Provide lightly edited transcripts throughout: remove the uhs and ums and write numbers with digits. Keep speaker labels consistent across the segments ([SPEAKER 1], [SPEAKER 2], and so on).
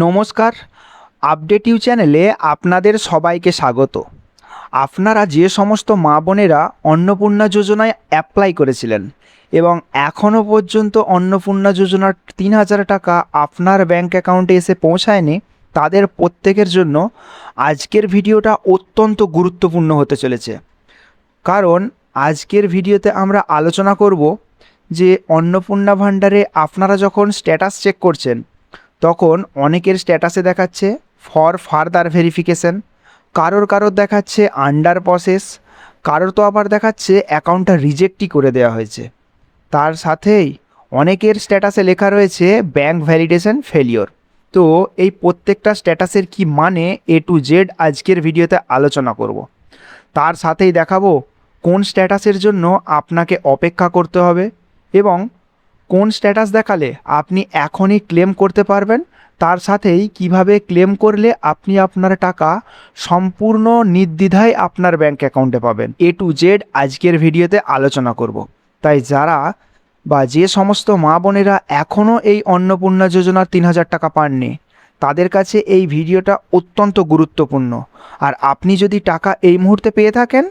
[SPEAKER 1] নমস্কার, update you চ্যানেলে আপনাদের সবাইকে স্বাগত। আপনারা যে সমস্ত মা বোনেরা অন্নপূর্ণা যোজনায় অ্যাপ্লাই করেছিলেন এবং এখনও পর্যন্ত অন্নপূর্ণা যোজনার 3,000 টাকা আপনার ব্যাঙ্ক অ্যাকাউন্টে এসে পৌঁছায়নি, তাদের প্রত্যেকের জন্য আজকের ভিডিওটা অত্যন্ত গুরুত্বপূর্ণ হতে চলেছে। কারণ আজকের ভিডিওতে আমরা আলোচনা করব যে অন্নপূর্ণা ভাণ্ডারে আপনারা যখন স্ট্যাটাস চেক করছেন তখন অনেকের স্ট্যাটাসে দেখাচ্ছে ফর ফার্দার ভেরিফিকেশন, কারোর দেখাচ্ছে আন্ডার প্রসেস, কারোর তো আবার দেখাচ্ছে অ্যাকাউন্টটা রিজেক্টই করে দেওয়া হয়েছে। তার সাথেই অনেকের স্ট্যাটাসে লেখা রয়েছে ব্যাঙ্ক ভ্যালিডেশন ফেলিওর। তো এই প্রত্যেকটা স্ট্যাটাসের কি মানে এ টু জেড আজকের ভিডিওতে আলোচনা করব। তার সাথেই দেখাবো কোন স্ট্যাটাসের জন্য আপনাকে অপেক্ষা করতে হবে এবং কোন স্ট্যাটাস দেখালে আপনি এখনই ক্লেম করতে পারবেন, তার সাথেই কিভাবে ক্লেম করলে আপনি আপনার টাকা সম্পূর্ণ নির্দ্বিধায় আপনার ব্যাঙ্ক অ্যাকাউন্টে পাবেন, এ টু জেড আজকের ভিডিওতে আলোচনা করব। তাই যারা বা যে সমস্ত মা বোনেরা এখনও এই অন্নপূর্ণা যোজনার 3,000 টাকা পাননি, তাদের কাছে এই ভিডিওটা অত্যন্ত গুরুত্বপূর্ণ। আর আপনি যদি টাকা এই মুহূর্তে পেয়ে থাকেন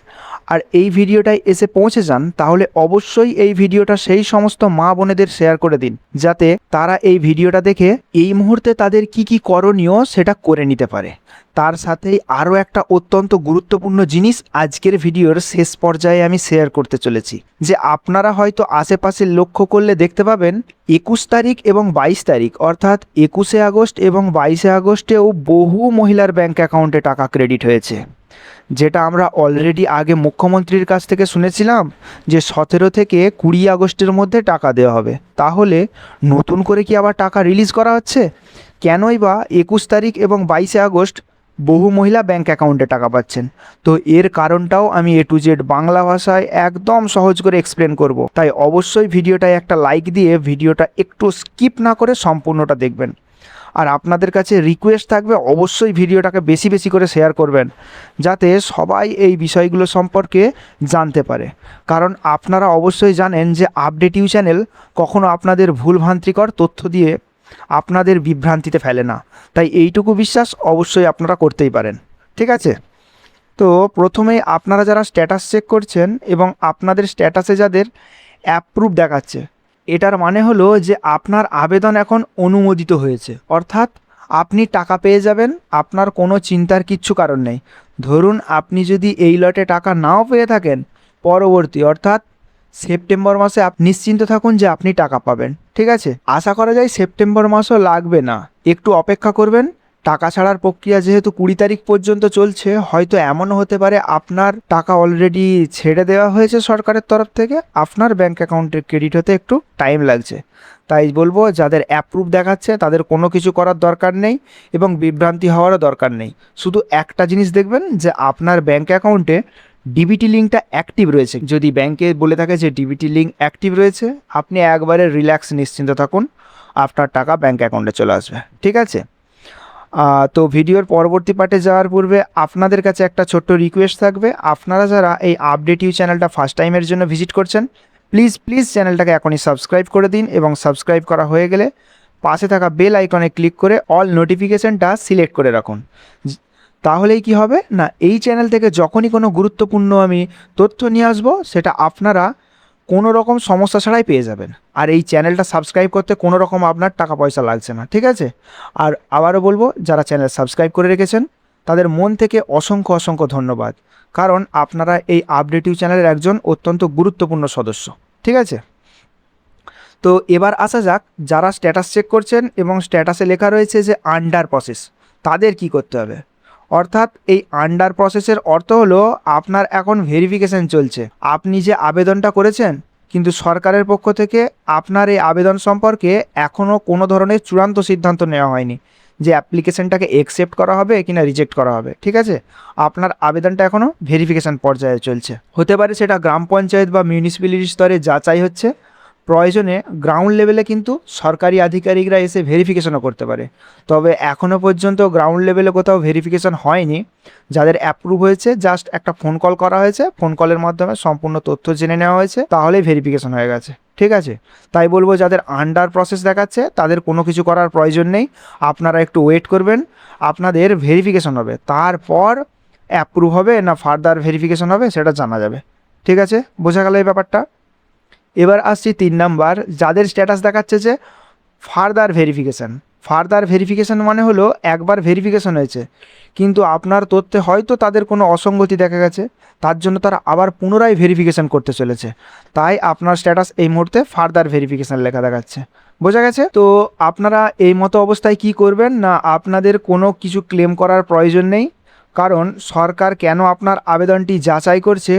[SPEAKER 1] আর এই ভিডিওটায় এসে পৌঁছে যান, তাহলে অবশ্যই এই ভিডিওটা সেই সমস্ত মা বোনেদের শেয়ার করে দিন, যাতে তারা এই ভিডিওটা দেখে এই মুহূর্তে তাদের কি কি করণীয় সেটা করে নিতে পারে। তার সাথেই আরও একটা অত্যন্ত গুরুত্বপূর্ণ জিনিস আজকের ভিডিওর শেষ পর্যায়ে আমি শেয়ার করতে চলেছি, যে আপনারা হয়তো আশেপাশে লক্ষ্য করলে দেখতে পাবেন 21 তারিখ এবং 22 তারিখ অর্থাৎ 21শে আগস্ট এবং 22শে আগস্টেও বহু মহিলার ব্যাঙ্ক অ্যাকাউন্টে টাকা ক্রেডিট হয়েছে, যেটা আমরা অলরেডি আগে মুখ্যমন্ত্রীর কাছ থেকে শুনেছিলাম যে 17 থেকে 20 আগস্টের মধ্যে টাকা দেওয়া হবে। তাহলে নতুন করে কি আবার টাকা রিলিজ করা হচ্ছে? কেনই বা 21 তারিখ এবং 22শে আগস্ট বহু মহিলা ব্যাঙ্ক অ্যাকাউন্টে টাকা পাচ্ছেন? তো এর কারণটাও আমি এ টু জেড বাংলা ভাষায় একদম সহজ করে এক্সপ্লেন করব। তাই অবশ্যই ভিডিওটায় একটা লাইক দিয়ে ভিডিওটা একটু স্কিপ না করে সম্পূর্ণটা দেখবেন। আর আপনাদের কাছে রিকোয়েস্ট থাকবে অবশ্যই ভিডিওটাকে বেশি বেশি করে শেয়ার করবেন, যাতে সবাই এই বিষয়গুলো সম্পর্কে জানতে পারে। কারণ আপনারা অবশ্যই জানেন যে আপডেট ইউ চ্যানেল কখনো আপনাদের ভুলভ্রান্তিকর তথ্য দিয়ে আপনাদের বিভ্রান্তিতে ফেলে না। তাই এইটুকু বিশ্বাস অবশ্যই আপনারা করতেই পারেন, ঠিক আছে? তো প্রথমেই আপনারা যারা স্ট্যাটাস চেক করছেন এবং আপনাদের স্ট্যাটাসে যাদের অ্যাপ্রুভ দেখাচ্ছে, এটার মানে হলো যে আপনার আবেদন এখন অনুমোদিত হয়েছে, অর্থাৎ আপনি টাকা পেয়ে যাবেন। আপনার কোনো চিন্তার কিচ্ছু কারণ নেই। ধরুন আপনি যদি এই লটে টাকা নাও পেয়ে থাকেন, পরবর্তী অর্থাৎ সেপ্টেম্বর মাসে আপনি নিশ্চিন্ত থাকুন যে আপনি টাকা পাবেন, ঠিক আছে? আশা করা যায় সেপ্টেম্বর মাসও লাগবে না, একটু অপেক্ষা করবেন। টাকা ছাড়ার প্রক্রিয়া যেহেতু 20 তারিখ পর্যন্ত চলছে, হয়তো এমনও হতে পারে আপনার টাকা অলরেডি ছেড়ে দেওয়া হয়েছে সরকারের তরফ থেকে, আপনার ব্যাঙ্ক অ্যাকাউন্টে ক্রেডিট হতে একটু টাইম লাগছে। তাই বলবো যাদের অ্যাপ্রুভ দেখাচ্ছে তাদের কোনো কিছু করার দরকার নেই এবং বিভ্রান্তি হওয়ারও দরকার নেই। শুধু একটা জিনিস দেখবেন যে আপনার ব্যাঙ্ক অ্যাকাউন্টে ডিবিটি লিঙ্কটা অ্যাক্টিভ রয়েছে। যদি ব্যাঙ্কে বলে থাকে যে ডিবিটি লিঙ্ক অ্যাক্টিভ রয়েছে, আপনি একবারে রিল্যাক্স নিশ্চিন্ত থাকুন, আপনার টাকা ব্যাঙ্ক অ্যাকাউন্টে চলে আসবে, ঠিক আছে? তো ভিডিওর পরবর্তী পার্টে যাওয়ার পূর্বে আপনাদের কাছে একটা ছোট্ট রিকোয়েস্ট থাকবে। আপনারা যারা এই আপডেট ইউ চ্যানেলটা ফার্স্ট টাইমের জন্য ভিজিট করছেন, প্লিজ চ্যানেলটাকে এখনই সাবস্ক্রাইব করে দিন এবং সাবস্ক্রাইব করা হয়ে গেলে পাশে থাকা বেল আইকনে ক্লিক করে অল নোটিফিকেশানটা সিলেক্ট করে রাখুন। তাহলেই কি হবে না, এই চ্যানেল থেকে যখনই কোনো গুরুত্বপূর্ণ আমি তথ্য নিয়ে আসবো, সেটা আপনারা কোনো রকম সমস্যা ছাড়াই পেয়ে যাবেন। আর এই চ্যানেলটা সাবস্ক্রাইব করতে কোনো রকম আপনার টাকা পয়সা লাগছে না, ঠিক আছে? আর আবারও বলবো, যারা চ্যানেল সাবস্ক্রাইব করে রেখেছেন তাদের মন থেকে অসংখ্য ধন্যবাদ, কারণ আপনারা এই আপডেট ইউ চ্যানেলের একজন অত্যন্ত গুরুত্বপূর্ণ সদস্য, ঠিক আছে? তো এবার আসা যাক, যারা স্ট্যাটাস চেক করছেন এবং স্ট্যাটাসে লেখা রয়েছে যে আন্ডার প্রসেস, তাদের কি করতে হবে? অর্থাৎ এই আন্ডার প্রসেসের অর্থ হলো আপনার এখন ভেরিফিকেশন চলছে। আপনি যে আবেদনটা করেছেন, কিন্তু সরকারের পক্ষ থেকে আপনার এই আবেদন সম্পর্কে এখনও কোনো ধরনের চূড়ান্ত সিদ্ধান্ত নেওয়া হয়নি যে অ্যাপ্লিকেশনটাকে অ্যাকসেপ্ট করা হবে কিনা রিজেক্ট করা হবে, ঠিক আছে? আপনার আবেদনটা এখনও ভেরিফিকেশান পর্যায়ে চলছে। হতে পারে সেটা গ্রাম পঞ্চায়েত বা মিউনিসিপ্যালিটি স্তরে যাচাই হচ্ছে, প্রয়োজনে গ্রাউন্ড লেভেলে কিন্তু সরকারি আধিকারিকরা এসে ভেরিফিকেশনও করতে পারে। তবে এখনও পর্যন্ত গ্রাউন্ড লেভেলে কোথাও ভেরিফিকেশন হয়নি। যাদের অ্যাপ্রুভ হয়েছে জাস্ট একটা ফোন কল করা হয়েছে, ফোন কলের মাধ্যমে সম্পূর্ণ তথ্য জেনে নেওয়া হয়েছে, তাহলেই ভেরিফিকেশন হয়ে গেছে। ঠিক আছে, তাই বলবো যাদের আন্ডার প্রসেস দেখাচ্ছে তাদের কোনো কিছু করার প্রয়োজন নেই, আপনারা একটু ওয়েট করবেন, আপনাদের ভেরিফিকেশন হবে, তারপর অ্যাপ্রুভ হবে না ফার্দার ভেরিফিকেশন হবে সেটা জানা যাবে। ঠিক আছে, বোঝা গেল এই ব্যাপারটা। এবার আসছি 3 নাম্বার, যাদের স্ট্যাটাস দেখাচ্ছে যে ফার্দার ভেরিফিকেশান। ফার্দার ভেরিফিকেশান মানে হলো একবার ভেরিফিকেশন হয়েছে কিন্তু আপনার তথ্যে হয়তো তাদের কোনো অসঙ্গতি দেখা গেছে, তার জন্য তারা আবার পুনরায় ভেরিফিকেশান করতে চলেছে, তাই আপনার স্ট্যাটাস এই মুহূর্তে ফার্দার ভেরিফিকেশান লেখা দেখাচ্ছে। বোঝা গেছে? তো আপনারা এই মতো অবস্থায় কি করবেন না, আপনাদের কোনো কিছু ক্লেম করার প্রয়োজন নেই, কারণ সরকার কেন আপনার আবেদনটি যাচাই করছে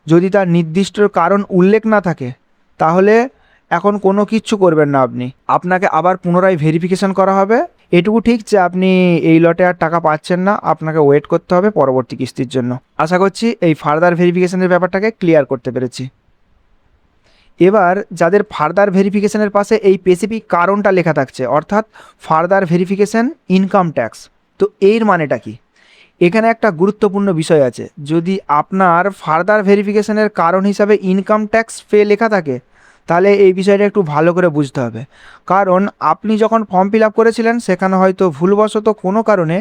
[SPEAKER 1] যদি তার নির্দিষ্ট কারণ উল্লেখ না থাকে তাহলে এখন কোনো কিচ্ছু করবেন না আপনি, আপনাকে আবার পুনরায় ভেরিফিকেশন করা হবে। এটুকু ঠিক যে আপনি এই লটে আর টাকা পাচ্ছেন না, আপনাকে ওয়েট করতে হবে পরবর্তী কিস্তির জন্য। আশা করছি এই ফার্দার ভেরিফিকেশনের ব্যাপারটাকে ক্লিয়ার করতে পেরেছি। এবার যাদের ফার্দার ভেরিফিকেশনের পাশে এই স্পেসিফিক কারণটা লেখা থাকছে, অর্থাৎ ফার্দার ভেরিফিকেশন ইনকাম ট্যাক্স, তো এর মানেটা কি? এখানে একটা গুরুত্বপূর্ণ বিষয় আছে, যদি আপনার ফার্দার ভেরিফিকেশনের কারণ হিসাবে ইনকাম ট্যাক্স পে লেখা থাকে তাহলে এই বিষয়টা একটু ভালো করে বুঝতে হবে, কারণ আপনি যখন ফর্ম ফিল আপ করেছিলেন সেখানে হয়তো ভুলবশত কোনো কারণে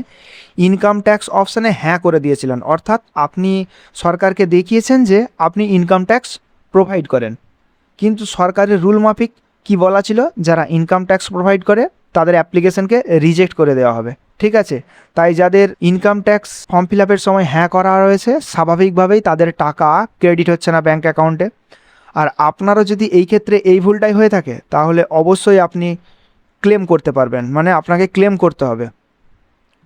[SPEAKER 1] ইনকাম ট্যাক্স অপশানে হ্যাঁ করে দিয়েছিলেন, অর্থাৎ আপনি সরকারকে দেখিয়েছেন যে আপনি ইনকাম ট্যাক্স প্রোভাইড করেন, কিন্তু সরকারের রুল মাফিক কি বলা ছিল, যারা ইনকাম ট্যাক্স প্রোভাইড করে তাদের অ্যাপ্লিকেশনকে রিজেক্ট করে দেওয়া হবে। ঠিক আছে, তাই যাদের ইনকাম ট্যাক্স ফর্ম ফিল আপের সময় হ্যাঁ করা রয়েছে স্বাভাবিকভাবেই তাদের টাকা ক্রেডিট হচ্ছে না ব্যাঙ্ক অ্যাকাউন্টে। আর আপনারও যদি এই ক্ষেত্রে এই ভুলটাই হয়ে থাকে তাহলে অবশ্যই আপনি ক্লেম করতে পারবেন, মানে আপনাকে ক্লেম করতে হবে।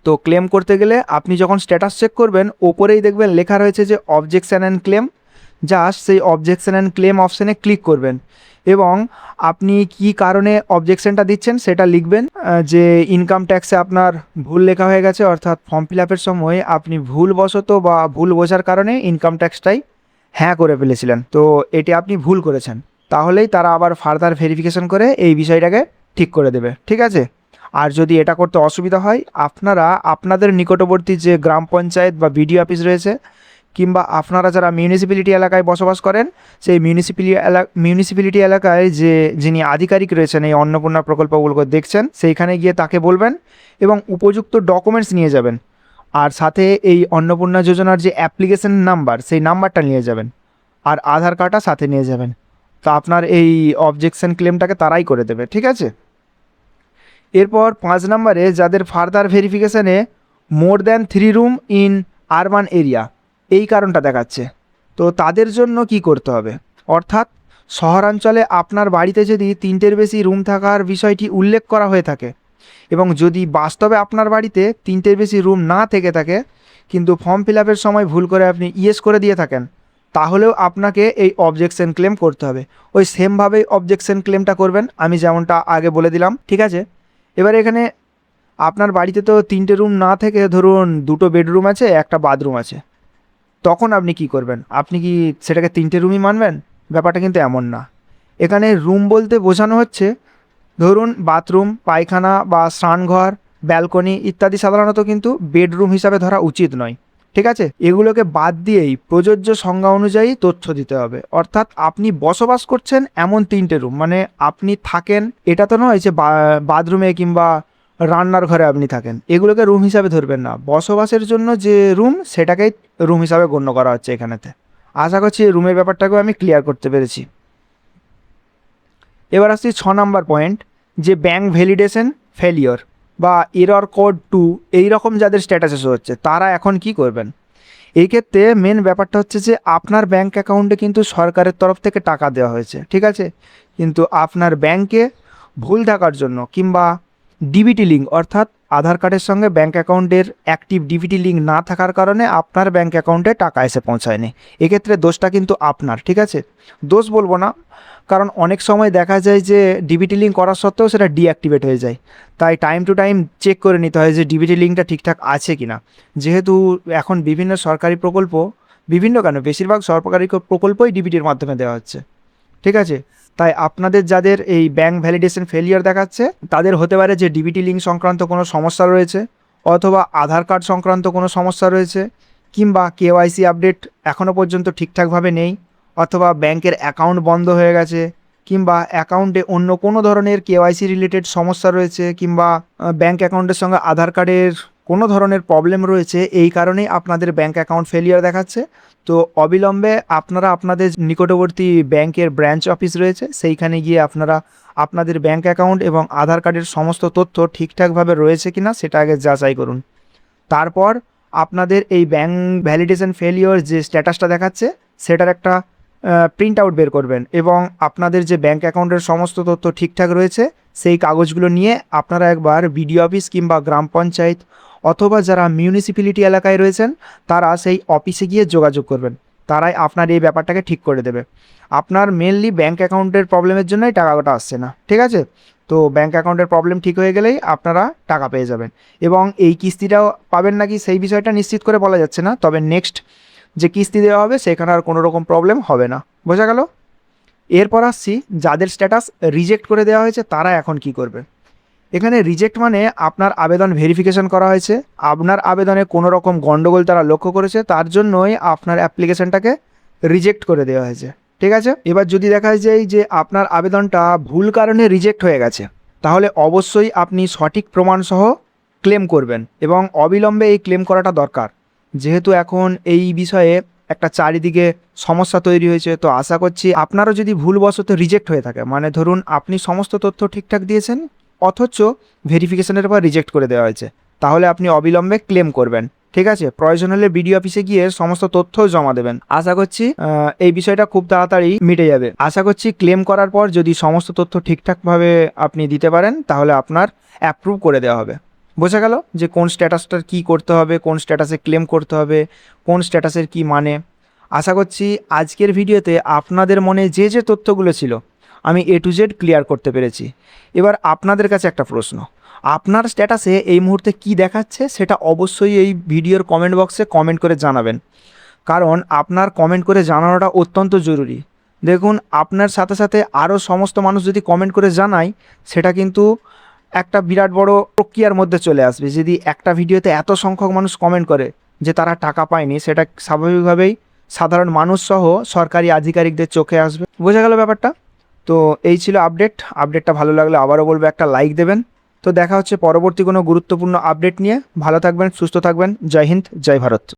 [SPEAKER 1] তো ক্লেম করতে গেলে আপনি যখন স্ট্যাটাস চেক করবেন ওপরেই দেখবেন লেখা রয়েছে যে অবজেকশন অ্যান্ড ক্লেম, জাস্ট সেই অবজেকশন অ্যান্ড ক্লেম অপশানে ক্লিক করবেন এবং আপনি কি কারণে অবজেকশনটা দিচ্ছেন সেটা লিখবেন, যে ইনকাম ট্যাক্সে আপনার ভুল লেখা হয়ে গেছে, অর্থাৎ ফর্ম ফিল আপের সময় আপনি ভুলবশত বা ভুল বোঝার কারণে ইনকাম ট্যাক্সটাই হ্যাঁ করে ফেলেছিলেন, তো এটি আপনি ভুল করেছেন, তাহলেই তারা আবার ফার্দার ভেরিফিকেশন করে এই বিষয়টাকে ঠিক করে দেবে। ঠিক আছে, আর যদি এটা করতে অসুবিধা হয় আপনারা আপনাদের নিকটবর্তী যে গ্রাম পঞ্চায়েত বা বিডিও অফিস রয়েছে কিংবা আপনারা যারা মিউনিসিপ্যালিটি এলাকায় বসবাস করেন সেই মিউনিসিপ্যালিটি এলাকায় যিনি আধিকারিক রয়েছেন এই অন্নপূর্ণা প্রকল্পগুলোকে দেখছেন সেইখানে গিয়ে তাকে বলবেন এবং উপযুক্ত ডকুমেন্টস নিয়ে যাবেন, আর সাথে এই অন্নপূর্ণা যোজনার যে অ্যাপ্লিকেশন নাম্বার সেই নাম্বারটা নিয়ে যাবেন, আর আধার কার্ডটা সাথে নিয়ে যাবেন, তা আপনার এই অবজেকশন ক্লেমটাকে তারাই করে দেবে। ঠিক আছে, এরপর 5 নম্বরে যাদের ফার্দার ভেরিফিকেশানে more than 3 room in urban area এই কারণটা দেখাচ্ছে, তো তাদের জন্য কি করতে হবে, অর্থাৎ শহরাঞ্চলে আপনার বাড়িতে যদি 3টের বেশি রুম থাকার বিষয়টি উল্লেখ করা হয়ে থাকে এবং যদি বাস্তবে আপনার বাড়িতে 3টের বেশি রুম না থেকে থাকে কিন্তু ফর্ম ফিল আপের সময় ভুল করে আপনি ইয়েস করে দিয়ে থাকেন তাহলেও আপনাকে এই অবজেকশন ক্লেম করতে হবে। ওই সেমভাবেই অবজেকশন ক্লেমটা করবেন আমি যেমনটা আগে বলে দিলাম। ঠিক আছে, এবার এখানে আপনার বাড়িতে তো 3টে রুম না থেকে ধরুন 2টো বেডরুম আছে একটা বাথরুম আছে, তখন আপনি কি করবেন, আপনি কি সেটাকে 3টে রুমই মানবেন? ব্যাপারটা কিন্তু এমন না। এখানে রুম বলতে বোঝানো হচ্ছে ধরুন বাথরুম, পায়খানা বা স্নানঘর, ব্যালকনি ইত্যাদি সাধারণত কিন্তু বেডরুম হিসাবে ধরা উচিত নয়। ঠিক আছে, এগুলোকে বাদ দিয়েই প্রযোজ্য সংজ্ঞা অনুযায়ী তথ্য দিতে হবে, অর্থাৎ আপনি বসবাস করছেন এমন 3টে রুম, মানে আপনি থাকেন এটা তো নয় যে বাথরুমে কিংবা রান্নার ঘরে আপনি থাকেন, এগুলোকে রুম হিসাবে ধরবেন না, বসবাসের জন্য যে রুম সেটাকেই রুম হিসাবে গণ্য করা হচ্ছে এখানেতে। আশা করছি এই রুমের ব্যাপারটাকেও আমি ক্লিয়ার করতে পেরেছি। এবার আসছি 6 নাম্বার পয়েন্ট, যে ব্যাঙ্ক ভ্যালিডেশন ফেলিওর বা এরর কোড 2 এই রকম যাদের স্ট্যাটাসে শো হচ্ছে তারা এখন কি করবেন। এই ক্ষেত্রে মেন ব্যাপারটা হচ্ছে যে আপনার ব্যাঙ্ক অ্যাকাউন্টে কিন্তু সরকারের তরফ থেকে টাকা দেওয়া হয়েছে, ঠিক আছে, কিন্তু আপনার ব্যাঙ্কে ভুল থাকার জন্য কিংবা ডিবিটি লিঙ্ক অর্থাৎ আধার কার্ডের সঙ্গে ব্যাঙ্ক অ্যাকাউন্টের অ্যাক্টিভ ডিবিটি লিঙ্ক না থাকার কারণে আপনার ব্যাঙ্ক অ্যাকাউন্টে টাকা এসে পৌঁছায়নি। এক্ষেত্রে দোষটা কিন্তু আপনার। ঠিক আছে, দোষ বলবো না, কারণ অনেক সময় দেখা যায় যে ডিবিটি লিঙ্ক করা সত্ত্বেও সেটা ডিঅ্যাক্টিভেট হয়ে যায়, তাই টাইম টু টাইম চেক করে নিতে হয় যে ডিবিটি লিঙ্কটা ঠিকঠাক আছে কি না। যেহেতু এখন বিভিন্ন সরকারি প্রকল্প, বিভিন্ন কেন বেশিরভাগ সরকারি প্রকল্পই ডিবিটির মাধ্যমে দেওয়া হচ্ছে। ঠিক আছে? তাই আপনাদের যাদের এই ব্যাঙ্ক ভ্যালিডেশন ফেলিয়ার দেখাচ্ছে তাদের হতে পারে যে ডিবিটি লিঙ্ক সংক্রান্ত কোনো সমস্যা রয়েছে, অথবা আধার কার্ড সংক্রান্ত কোনো সমস্যা রয়েছে, কিংবা কেওয়াইসি আপডেট এখনও পর্যন্ত ঠিকঠাকভাবে নেই, অথবা ব্যাংকের অ্যাকাউন্ট বন্ধ হয়ে গেছে, কিংবা অ্যাকাউন্টে অন্য কোনো ধরনের কেওয়াইসি রিলেটেড সমস্যা রয়েছে, কিংবা ব্যাঙ্ক অ্যাকাউন্টের সঙ্গে আধার কার্ডের কোনো ধরনের প্রবলেম রয়েছে, এই কারণেই আপনাদের ব্যাঙ্ক অ্যাকাউন্ট ফেলিয়ার দেখাচ্ছে। তো অবিলম্বে আপনারা আপনাদের নিকটবর্তী ব্যাংকের ব্রাঞ্চ অফিস রয়েছে সেইখানে গিয়ে আপনারা আপনাদের ব্যাঙ্ক অ্যাকাউন্ট এবং আধার কার্ডের সমস্ত তথ্য ঠিকঠাকভাবে রয়েছে কিনা সেটা আগে যাচাই করুন। তারপর আপনাদের এই ব্যাঙ্ক ভ্যালিডেশন ফেলিওর যে স্ট্যাটাসটা দেখাচ্ছে সেটার একটা প্রিন্ট আউট বের করবেন, এবং আপনাদের যে ব্যাঙ্ক অ্যাকাউন্টের সমস্ত তথ্য ঠিকঠাক রয়েছে সেই কাগজগুলো নিয়ে আপনারা একবার বিডিও অফিস কিংবা গ্রাম পঞ্চায়েত অথবা যারা মিউনিসিপ্যালিটি এলাকায় রয়েছেন তারা সেই অফিসে গিয়ে যোগাযোগ করবেন। তারাই আপনার এই ব্যাপারটাকে ঠিক করে দেবে। আপনার মেনলি ব্যাঙ্ক অ্যাকাউন্টের প্রবলেমের জন্যই টাকাটা আসছে না, ঠিক আছে? তো ব্যাঙ্ক অ্যাকাউন্টের প্রবলেম ঠিক হয়ে গেলেই আপনারা টাকা পেয়ে যাবেন, এবং এই কিস্তিটাও পাবেন নাকি সেই বিষয়টা নিশ্চিত করে বলা যাচ্ছে না, তবে নেক্সট যে কিস্তি দেওয়া হবে সেখানে আর কোনো রকম প্রবলেম হবে না। বোঝা গেল? এরপর আসছি যাদের স্ট্যাটাস রিজেক্ট করে দেওয়া হয়েছে তারা এখন কি করবে। এখানে রিজেক্ট মানে আপনার আবেদন ভেরিফিকেশন করা হয়েছে, আপনার আবেদনে কোনো রকম গণ্ডগোল তারা লক্ষ্য করেছে, তার জন্যই আপনার অ্যাপ্লিকেশনটাকে রিজেক্ট করে দেওয়া হয়েছে, ঠিক আছে? এবার যদি দেখা যায় যে আপনার আবেদনটা ভুল কারণে রিজেক্ট হয়ে গেছে, তাহলে অবশ্যই আপনি সঠিক প্রমাণসহ ক্লেম করবেন, এবং অবিলম্বে এই ক্লেম করাটা দরকার, যেহেতু এখন এই বিষয়ে একটা চারিদিকে সমস্যা তৈরি হয়েছে। তো আশা করছি আপনারও যদি ভুলবশত রিজেক্ট হয়ে থাকে, মানে ধরুন আপনি সমস্ত তথ্য ঠিকঠাক দিয়েছেন অথচ ভেরিফিকেশনের পর রিজেক্ট করে দেওয়া হয়েছে, তাহলে আপনি অবিলম্বে ক্লেম করবেন, ঠিক আছে? প্রয়োজন হলে বিডিও অফিসে গিয়ে সমস্ত তথ্যও জমা দেবেন। আশা করছি এই বিষয়টা খুব তাড়াতাড়ি মিটে যাবে। আশা করছি ক্লেম করার পর যদি সমস্ত তথ্য ঠিকঠাকভাবে আপনি দিতে পারেন তাহলে আপনার অ্যাপ্রুভ করে দেওয়া হবে। বোঝা গেল যে কোন স্ট্যাটাসটার কী করতে হবে, কোন স্ট্যাটাসে ক্লেম করতে হবে, কোন স্ট্যাটাসের কী মানে। আশা করছি আজকের ভিডিওতে আপনাদের মনে যে যে তথ্যগুলো ছিল আমি A to Z ক্লিয়ার করতে পেরেছি। এবার আপনাদের কাছে একটা প্রশ্ন, আপনার স্ট্যাটাসে এই মুহূর্তে কি দেখাচ্ছে সেটা অবশ্যই এই ভিডিওর কমেন্ট বক্সে কমেন্ট করে জানাবেন, কারণ আপনার কমেন্ট করে জানানোটা অত্যন্ত জরুরি। দেখুন, আপনার সাথে সাথে আরও সমস্ত মানুষ যদি কমেন্ট করে জানায় সেটা কিন্তু একটা বিরাট বড় প্রক্রিয়ার মধ্যে চলে আসবে। যদি একটা ভিডিওতে এত সংখ্যক মানুষ কমেন্ট করে যে তারা টাকা পায়নি, সেটা স্বাভাবিকভাবেই সাধারণ মানুষ সহ সরকারি আধিকারিকদের চোখে আসবে। বোঝা গেল ব্যাপারটা? তো এই ছিল আপডেটটা ভালো লাগলে আবারও বলবো একটা লাইক দেবেন। তো দেখা হচ্ছে পরবর্তী কোনো গুরুত্বপূর্ণ আপডেট নিয়ে। ভালো থাকবেন, সুস্থ থাকবেন। জয় হিন্দ, জয় ভারত।